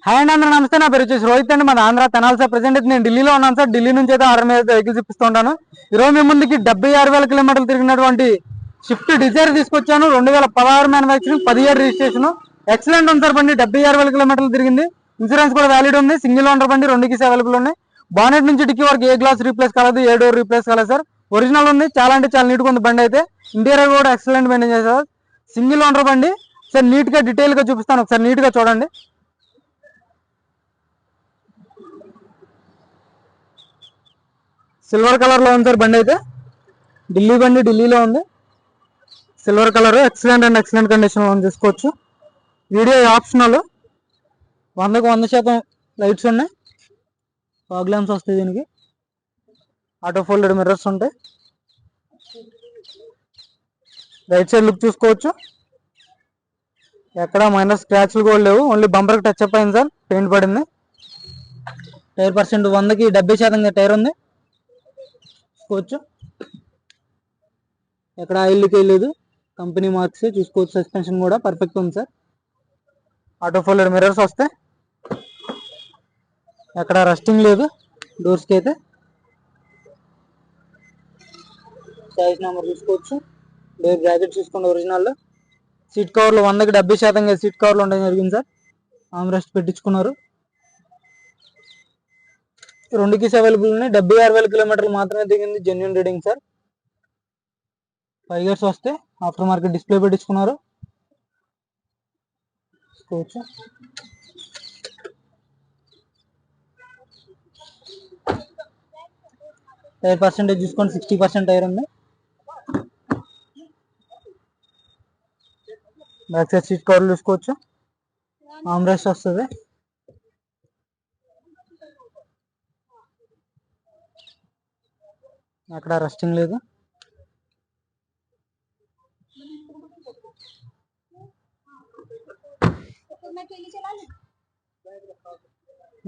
Hi అండి, అందరూ నమస్తే. నా పేరు వచ్చేసి రోహిత్ అండి. మన ఆంధ్ర తెనాలి సార్. ప్రెసెంట్ అయితే నేను ఢిల్లీలో ఉన్నాను సార్. ఢిల్లీ నుంచి అయితే ఆర్డర్ మీద వెహికల్స్ ఇప్పిస్తూ ఉంటాను. ఈరోజు మీ ముందుకి 76,000 కిలోమీటర్లు తిరిగినటువంటి స్విఫ్ట్ డిజైర్ తీసుకొచ్చాను. 2016 మ్యానుఫ్యాక్చరింగ్, 17 రిజిస్ట్రేషన్. ఎక్సలెంట్ ఉంది సార్ బండి. 76,000 కిలోమీటర్లు తిరిగింది. ఇన్సూరెన్స్ కూడా వ్యాలిడ్ ఉంది. సింగిల్ ఓనర్ బండి, 2 కీస్ అవైలబుల్ ఉన్నాయి. బానెట్ నుంచి డిక్కీ వరకు ఏ గ్లాస్ రీప్లేస్ కాలేదు, ఏ డోర్ రీప్లేస్ కాలేదు సార్. ఒరిజినల్ ఉంది. చాలా అంటే చాలా నీట్గా ఉంది బండి అయితే. ఇంటీరియర్ కూడా ఎక్సలెంట్ మెయింటైన్ చేశారు. సింగిల్ ఓనర్ బండి సార్. నీట్గా డీటెయిల్గా చూపిస్తాను, ఒకసారి నీట్గా చూడండి. సిల్వర్ కలర్ లో ఉంది సార్ బండి అయితే. ఢిల్లీ బండి, ఢిల్లీలో ఉంది. Silver colour, excellent and excellent condition లో తీసుకోవచ్చు. Video optional. 100కు 100% లైట్స్ ఉన్నాయి. ఫాగ్ ల్యాంప్స్ వస్తాయి దీనికి. ఆటో ఫోల్డెడ్ మిర్రర్స్ ఉంటాయి. రైట్ సైడ్ లుక్ చూసుకోవచ్చు. ఎక్కడ మైనర్ స్క్రాచ్లు కూడా లేవు. ఓన్లీ బంపర్కి టచ్ అప్ అయింది సార్, పెయింట్ పడింది. టైర్ పర్సెంట్ 100కి 70% టైర్ ఉంది చూసుకోవచ్చు. ఎక్కడ ఆయిల్ లీక్ లేదు, కంపెనీ మార్క్స్ చూసుకోవచ్చు. సస్పెన్షన్ కూడా పర్ఫెక్ట్ ఉంది సార్. ఆటో ఫోల్డెడ్ మిర్రర్స్ వస్తాయి. ఎక్కడ రస్టింగ్ లేదు డోర్స్కి అయితే. సైజ్ నెంబర్ చూసుకోవచ్చు. డోర్ బ్రాకెట్ చూసుకోండి ఒరిజినల్లో. సీట్ కవర్లు 100కి 70% సీట్ కవర్లు ఉండడం జరిగింది సార్. ఆర్మ్ రెస్ట్ పెట్టించుకున్నారు. 2 కీస్ అవైలబుల్ ఉన్నాయి. 76,000 కిలోమీటర్లు మాత్రమే దిగింది. Genuine reading sir. 5 ఇయర్స్ వస్తే ఆఫ్టర్ మార్కెట్ డిస్ప్లే పెట్టించుకున్నారు చూసుకోవచ్చు. టైర్ పర్సెంటేజ్ చూసుకోండి, 60% టైర్ ఉంది. బ్యాక్ సైడ్ సీట్ కవర్లు చూసుకోవచ్చు. ఆర్మ్ రెస్ట్ వస్తుంది. అక్కడ రస్టింగ్ లేదు.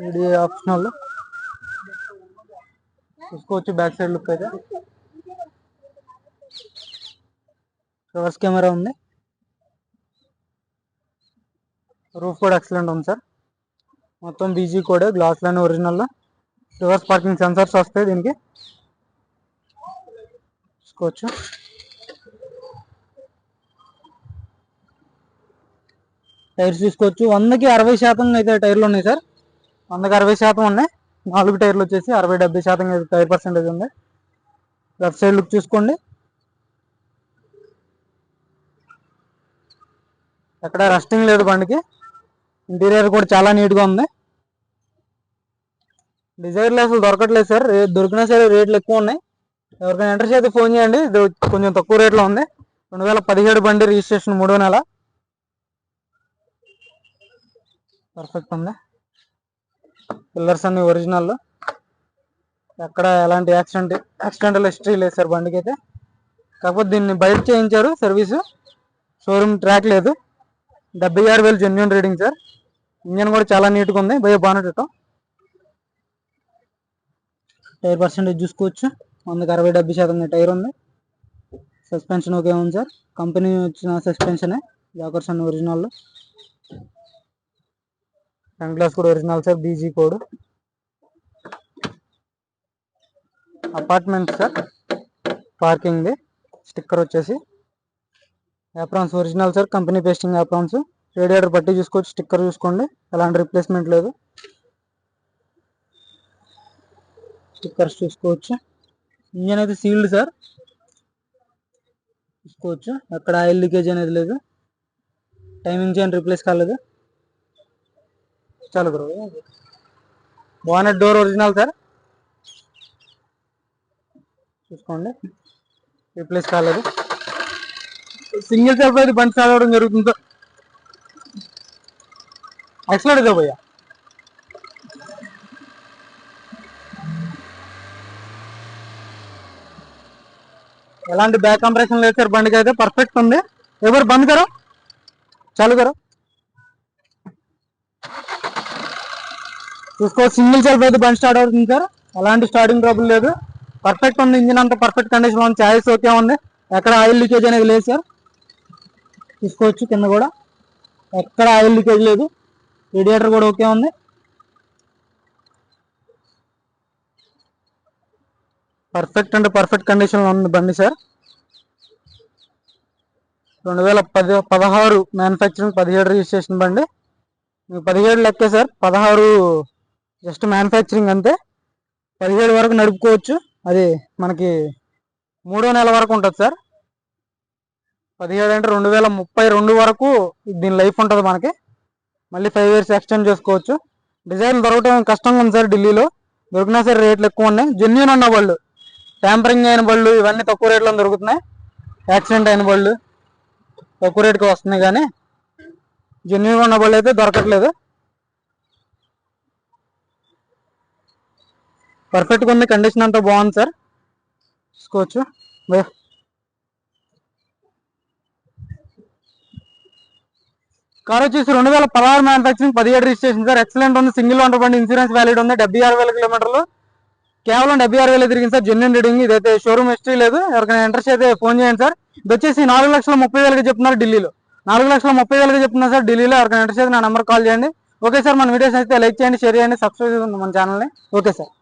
ఇది ఆప్షనల్ చూసుకోవచ్చు. బ్యాక్ సైడ్ లుక్ అయితే రివర్స్ కెమెరా ఉంది. రూఫ్ కూడా ఎక్సలెంట్ ఉంది సార్. మొత్తం బీజీ కోడ్, glass line original. Reverse parking sensors వస్తాయి దీనికి చూసుకోవచ్చు. టైర్స్ చూసుకోవచ్చు. 100కి 60% అయితే టైర్లు ఉన్నాయి సార్. 100కి 60% ఉన్నాయి. 4 టైర్లు వచ్చేసి 60-70% టైర్ పర్సెంటేజ్ ఉంది. లెఫ్ట్ సైడ్ లుక్ చూసుకోండి. ఎక్కడ రస్టింగ్ లేదు బండికి. ఇంటీరియర్ కూడా చాలా నీట్గా ఉంది. డిజైర్లు అసలు దొరకట్లేదు సార్. దొరికినా సరే రేట్లు ఎక్కువ ఉన్నాయి. ఎవరికైనా ఇంట్రెస్ట్ అయితే ఫోన్ చేయండి. ఇది కొంచెం తక్కువ రేట్లో ఉంది. 2017 బండి, రిజిస్ట్రేషన్ 3వ నెల. పర్ఫెక్ట్ ఉంది. పిల్లర్స్ అన్ని ఒరిజినల్. ఎక్కడ ఎలాంటి యాక్సిడెంటల్ హిస్టరీ లేదు సార్ బండికి అయితే. కాకపోతే దీన్ని బయట చేయించారు సర్వీసు. షోరూమ్ ట్రాక్ లేదు. 76,000 జెన్యున్ రీడింగ్ సార్. ఇంజన్ కూడా చాలా నీట్గా ఉంది. Bio bonnet. టైర్ పర్సెంటేజ్ చూసుకోవచ్చు. 100కి 60-70% టైర్ ఉంది. సస్పెన్షన్ ఓకే ఉంది సార్. కంపెనీ వచ్చిన సస్పెన్షనే. జాకర్స్ అన్ని ఒరిజినల్. ఫ్రంట్ గ్లాస్ కూడా original sir. BG code. Apartment sir. Parking sticker వచ్చేసి. Aprons original sir. Company pasting aprons. Radiator పట్టి చూసుకోవచ్చు. స్టిక్కర్ చూసుకోండి, ఎలాంటి రిప్లేస్మెంట్ లేదు. స్టిక్కర్స్ చూసుకోవచ్చు. ఇంజన్ అయితే సీల్డ్ సార్ చూసుకోవచ్చు. ఎక్కడ ఆయిల్ లీకేజ్ అనేది లేదు. టైమింగ్ చైన్ రిప్లేస్ కాలేదు. చాలు bro. Bonnet door original sir చూసుకోండి, రిప్లేస్ కాలేదు. సింగిల్ సెల్ఫ్ అయితే బండి స్టార్ట్ అవ్వడం జరుగుతుంది సార్. ఎక్సలెంట్ ఇదే భయ్యా. ఎలాంటి బ్యాక్ కంప్రెషన్ లేదు సార్ బండికి అయితే. పర్ఫెక్ట్ ఉంది. ఎవరు బంద్ కరో, చాలు కరో చూసుకో. సింగిల్ సెల్ఫ్ అయితే బండి స్టార్ట్ అవుతుంది సార్. ఎలాంటి స్టార్టింగ్ ట్రబుల్ లేదు. పర్ఫెక్ట్ ఉంది. ఇంజిన్ అంతా పర్ఫెక్ట్ కండిషన్ ఉంది. ఛాయిస్ ఓకే ఉంది. ఎక్కడ ఆయిల్ లీకేజ్ అనేది లేదు సార్ చూసుకోవచ్చు. కింద కూడా ఎక్కడ ఆయిల్ లీకేజ్ లేదు. రేడియేటర్ కూడా ఓకే ఉంది. పర్ఫెక్ట్ అంటే పర్ఫెక్ట్ కండిషన్లో ఉంది బండి సార్. 2016 మ్యానుఫ్యాక్చరింగ్, 17 రిజిస్ట్రేషన్ బండి. 17 లెక్కే సార్, 16 జస్ట్ మ్యానుఫ్యాక్చరింగ్ అంతే. 17 వరకు నడుపుకోవచ్చు. అది మనకి 3వ నెల వరకు ఉంటుంది సార్. 17 అంటే 2032 వరకు దీని లైఫ్ ఉంటుంది మనకి. మళ్ళీ 5 years ఎక్స్టెండ్ చేసుకోవచ్చు. డిజైర్లు దొరకటం కష్టంగా ఉంది సార్ ఢిల్లీలో. దొరికినా సరే రేట్లు ఎక్కువ ఉన్నాయి. జెన్యూన్ ఉన్న బళ్ళు, ట్యాంపరింగ్ అయిన బళ్ళు ఇవన్నీ తక్కువ రేట్లో దొరుకుతున్నాయి. యాక్సిడెంట్ అయిన బళ్ళు తక్కువ రేటుకి వస్తున్నాయి, కానీ జెన్యూన్గా ఉన్న బళ్ళు అయితే దొరకట్లేదు. పర్ఫెక్ట్గా ఉంది, కండిషన్ అంతా బాగుంది సార్, చూసుకోవచ్చు. కార్ వచ్చేసి 2016 మ్యానుఫ్యాక్చరింగ్, 17 రిజిస్ట్రేషన్ సార్. ఎక్సలెంట్ ఉంది, సింగిల్ ఓనర్ బండి, ఇన్సూరెన్స్ వ్యాలిడ్ ఉంది. 76,000 కిలోమీటర్లు, కేవలం 76,000 తిరిగింది సార్. జెన్యూన్ రీడింగ్, ఇదైతే షోరూమ్ హిస్టరీ లేదు. ఎవరికైనా ఇంట్రెస్ట్ అయితే ఫోన్ చేయండి సార్. ఇది వచ్చేసి 4,30,000 చెప్తున్నారు ఢిల్లీలో. 4,30,000 చెప్తున్నారు సార్ ఢిల్లీలో. ఎవరికైనా ఇంట్రెస్ట్ అయితే నా నెంబర్ కాల్ చేయండి. ఓకే సార్, మన వీడియోస్ అయితే లైక్ చేయండి, షేర్ చేయండి, సబ్స్క్రైబ్ చేయండి మన ఛానల్ని. Okay sir.